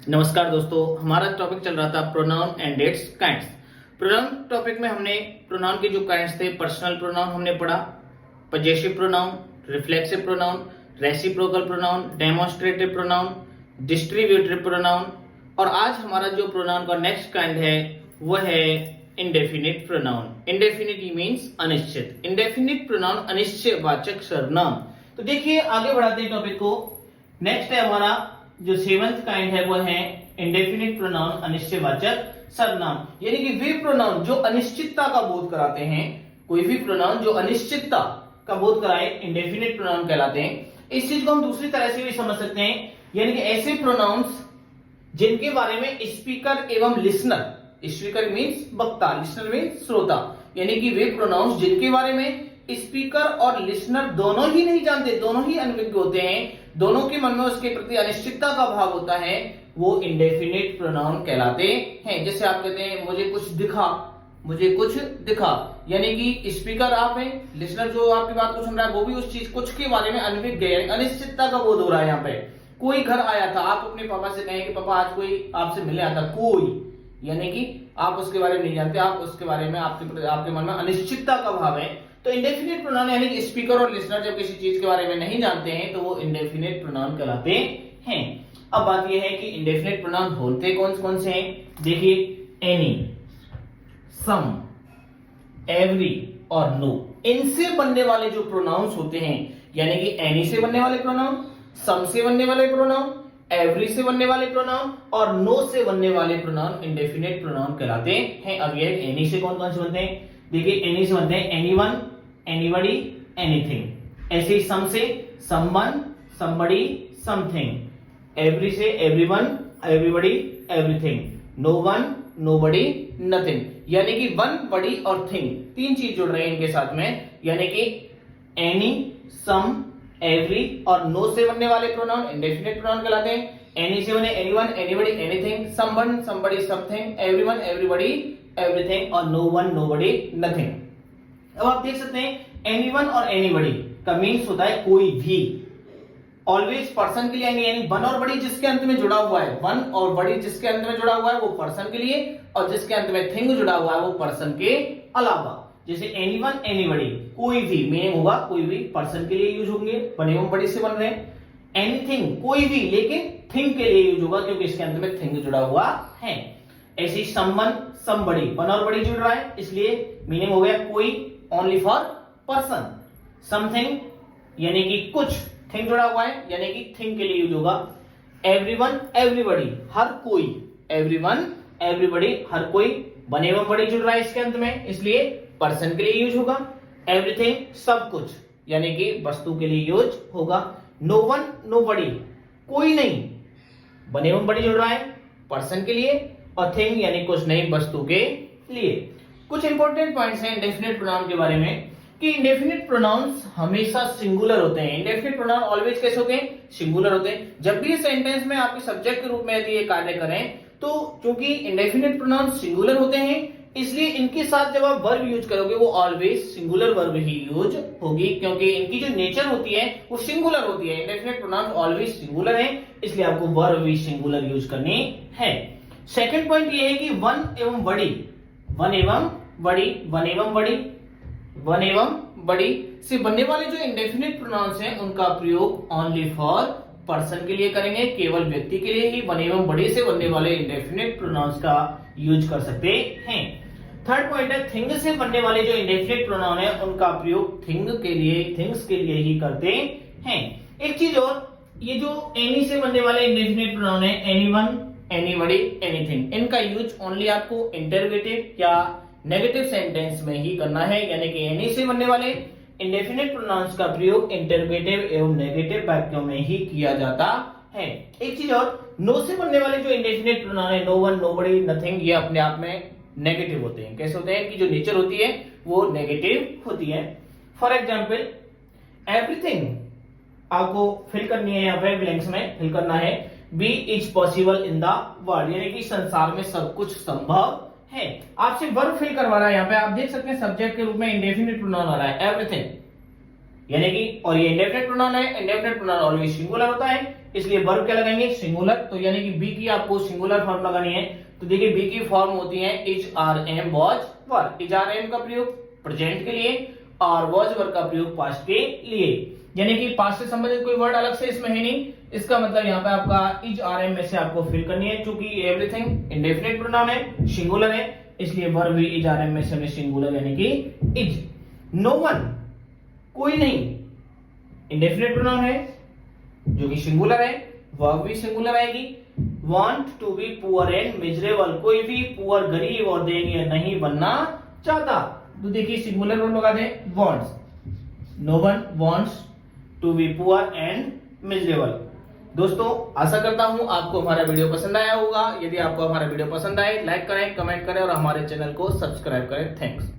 नमस्कार दोस्तों, हमारा टॉपिक चल रहा था pronoun and it's kinds. Pronoun topic में हमने प्रोनाउन के जो काइंड्स थे, पर्सनल प्रोनाउन हमने पढ़ा, possessive pronoun, reflexive pronoun, reciprocal pronoun, demonstrative pronoun, distributive pronoun. और आज हमारा जो प्रोनाउन का नेक्स्ट काइंड है वो है इंडेफिनिट प्रोनाउन। इंडेफिनिट मीन्स अनिश्चित। इंडेफिनिट प्रोनाउन अनिश्चयवाचक सर्वनाम। तो देखिए आगे बढ़ाते हैं टॉपिक को। नेक्स्ट है हमारा जो सेवंथ काइंड है वो है इंडेफिनिट प्रोनाउन अनिश्चयवाचक सर्वनाम। यानी कि वे प्रोनाउन जो अनिश्चितता का बोध कराते हैं, कोई भी प्रोनाउन जो अनिश्चितता का बोध कराए इंडेफिनिट प्रोनाउन कहलाते हैं। इस चीज को हम दूसरी तरह से भी समझ सकते हैं, यानी कि ऐसे प्रोनाउंस जिनके बारे में स्पीकर एवं लिसनर, स्पीकर मीन्स वक्ता, लिसनर मीन्स श्रोता, यानी कि वे प्रोनाउंस जिनके बारे में स्पीकर और लिसनर दोनों ही नहीं जानते, दोनों ही अनभिज्ञ होते हैं, दोनों के मन में उसके प्रति अनिश्चितता का भाव होता है, वो इंडेफिनिट प्रोनाउन कहलाते हैं। जैसे आप कहते हैं मुझे कुछ दिखा, मुझे कुछ दिखा, यानी कि स्पीकर आप हैं, लिसनर जो आपकी बात को सुन रहा है वो भी उस चीज कुछ के बारे में अनभिज्ञ है, अनिश्चितता का बोध हो रहा है। यहाँ पे कोई घर आया था, आप अपने पापा से कहें कि पापा आज कोई आपसे मिलने आता, कोई, यानी कि आप उसके बारे में नहीं जानते, आप उसके बारे में आपके मन में अनिश्चितता का भाव है। तो इंडेफिनिट प्रोनाउन यानी कि स्पीकर और लिसनर जब किसी चीज के बारे में नहीं जानते हैं तो वो इंडेफिनिट प्रोनाउन कहलाते हैं। अब बात यह है कि इंडेफिनिट प्रोनाउन होते कौन कौन से हैं। देखिए एनी, सम, एवरी और नो, इनसे बनने वाले जो प्रोनाउंस होते हैं, यानी कि एनी से बनने वाले प्रोनाउन, सम से बनने वाले प्रोनाउन, एवरी से बनने वाले प्रोनाउन और नो से बनने वाले प्रोनाउन इंडेफिनिट प्रोनाउन कहलाते हैं। अब ये एनी से कौन कौन से बनते हैं। देखिए एनी से बनते हैं एनीवन, एनीबॉडी, एनीथिंग। ऐसे ही सम से समवन, समबडी, समथिंग। एवरी से everyone, everybody, everything. No one, nobody, nothing. यानी कि वन, बडी और थिंग, तीन चीज जुड़ रहे हैं इनके साथ में, यानी कि एनी, सम, एवरी और नो से बनने वाले प्रोनाउन इंडेफिनिट प्रोनाउन कहलाते हैं। एनी से बने anyone, anybody, anything, someone, somebody, something, everyone, everybody, everything और नो वन, नोबडी, नथिंग। अब आप देख सकते हैं एनीवन और एनीबॉडी का मीन्स होता है कोई भी, ऑलवेज पर्सन के लिए, यानी वन और बड़ी जिसके अंत में जुड़ा हुआ है, वन और बड़ी जिसके अंत में जुड़ा हुआ है वो पर्सन के लिए, और जिसके अंत में थिंग जुड़ा हुआ है वो पर्सन के अलावा। जैसे एनीवन, एनीबॉडी, कोई भी मीनिंग होगा, कोई भी पर्सन के लिए यूज होंगे, वन एवं बड़ी से बन रहे हैं। एनीथिंग, कोई भी, लेकिन थिंग के लिए यूज होगा क्योंकि इसके अंत में थिंग जुड़ा हुआ है। ऐसी समवन, समबडी, वन और बड़ी जुड़ रहा है इसलिए मीनिंग हो गया कोई, ओनली फॉर पर्सन। समथिंग यानी कि कुछ, थिंग जुड़ा हुआ है यानी कि थिंग के लिए यूज होगा। एवरीवन, एवरीबॉडी, हर कोई, एवरीवन, एवरीबॉडी, हर कोई, वन एवं बड़ी जुड़ रहा है इसके अंत में इसलिए पर्सन के लिए यूज होगा। एवरीथिंग, सब कुछ, यानी कि वस्तु के लिए यूज होगा। नो वन, नोबडी, कोई नहीं, वन एवं बड़ी जुड़ रहा है पर्सन के लिए, और थिंग यानी कुछ नहीं, वस्तु के लिए। कुछ इंपॉर्टेंट पॉइंट्स हैं इंडेफिनिट प्रोनाउन के बारे में कि इंडेफिनिट प्रोनाउंस हमेशा सिंगुलर होते हैं। इंडेफिनिट प्रोनाउन ऑलवेज कैसे होते हैं, सिंगुलर होते हैं। जब भी सेंटेंस में आपके सब्जेक्ट के रूप में यदि ये कार्य करें तो क्योंकि इंडेफिनिट प्रोनाउन सिंगुलर होते हैं इसलिए इनके साथ जब आप वर्ब यूज करोगे वो ऑलवेज सिंगुलर वर्ब ही यूज होगी, क्योंकि इनकी जो नेचर होती है वो सिंगुलर होती है। इंडेफिनिट प्रोनाउन ऑलवेज सिंगुलर है इसलिए आपको वर्ब भी सिंगुलर यूज करनी है। सेकंड पॉइंट ये है कि वन एवं बड़ी, वन एवं बड़ी, वन एवं बड़ी, वन एवं बड़ी से बनने वाले जो इंडेफिनिट प्रोनाउंस हैं उनका प्रयोग ओनली फॉर पर्सन के लिए करेंगे, केवल व्यक्ति के लिए ही वन एवं बड़ी से बनने वाले इंडेफिनिट प्रोनाउंस का यूज कर सकते हैं। थर्ड पॉइंट है थिंग से बनने वाले जो इंडेफिनिट प्रोनाउन है उनका प्रयोग थिंग के लिए, थिंग्स के लिए ही करते हैं। एक चीज और, ये जो एनी से बनने वाले इंडेफिनिट प्रोनाउन है, एनीवन, एनीबॉडी, एनीथिंग, इनका यूज ओनली आपको इंटरोगेटिव या नेगेटिव सेंटेंस में ही करना है, यानी कि एनी से बनने वाले इंडेफिनिट प्रोनाउंस का प्रयोग इंटरोगेटिव एवं नेगेटिव वाक्यों में ही किया जाता है। एक चीज और, नो से बनने वाले जो इंडेफिनिट प्रोनाउन है, नो वन, नोबडी, नथिंग, ये अपने आप में नेगेटिव होते हैं। कैसे होते हैं, इनकी जो नेचर होती है वो नेगेटिव होती है। फॉर एग्जाम्पल एवरीथिंग आपको फिल करनी है, यहाँ पे ब्लैंक्स में फिल करना है be is possible in the world, यानी कि संसार में सब कुछ संभव है। आपसे वर्ब फिल करवा रहा है, यहाँ पे आप देख सकते हैं सब्जेक्ट के रूप में इंडेफिनिट प्रोनाउन आ रहा है एवरीथिंग, यानी कि, और ये इंडेफिनिट प्रोनाउन है, इंडेफिनिट प्रोनाउन ऑलवेज सिंगुलर होता है इसलिए वर्ब क्या लगाएंगे, सिंगुलर। तो यानी कि बी की आपको सिंगुलर फॉर्म लगानी है। तो देखिए बी की फॉर्म होती है is, are, am, was, were. Is, are, am का प्रयोग प्रेजेंट के लिए और वॉज, वर का प्रयोग पास्ट के लिए। यानी कि पास्ट से संबंधित कोई वर्ड अलग से इसमें है नहीं। इसका मतलब यहाँ पे आपका इज, आर, एम में से आपको फिल करनी है। चूंकि एवरीथिंग इंडेफिनिट प्रोनाउन है, सिंगुलर है, इसलिए वर्ब भी इज, आर, एम में से सिंगुलर यानी कि इज। नो वन, कोई नहीं, इंडेफिनिट प्रोनाउन है जो कि सिंगुलर है, वर्ब भी सिंगुलर आएगी। Want to be poor and miserable, कोई भी पुअर, गरीब और दयनीय नहीं बनना चाहता। तो देखिए सिंगुलर वर्ब लगा दें, wants. No one wants to be poor and miserable. दोस्तों आशा करता हूं आपको हमारा वीडियो पसंद आया होगा। यदि आपको हमारा वीडियो पसंद आए, लाइक करें, कमेंट करें और हमारे चैनल को सब्सक्राइब करें। थैंक्स।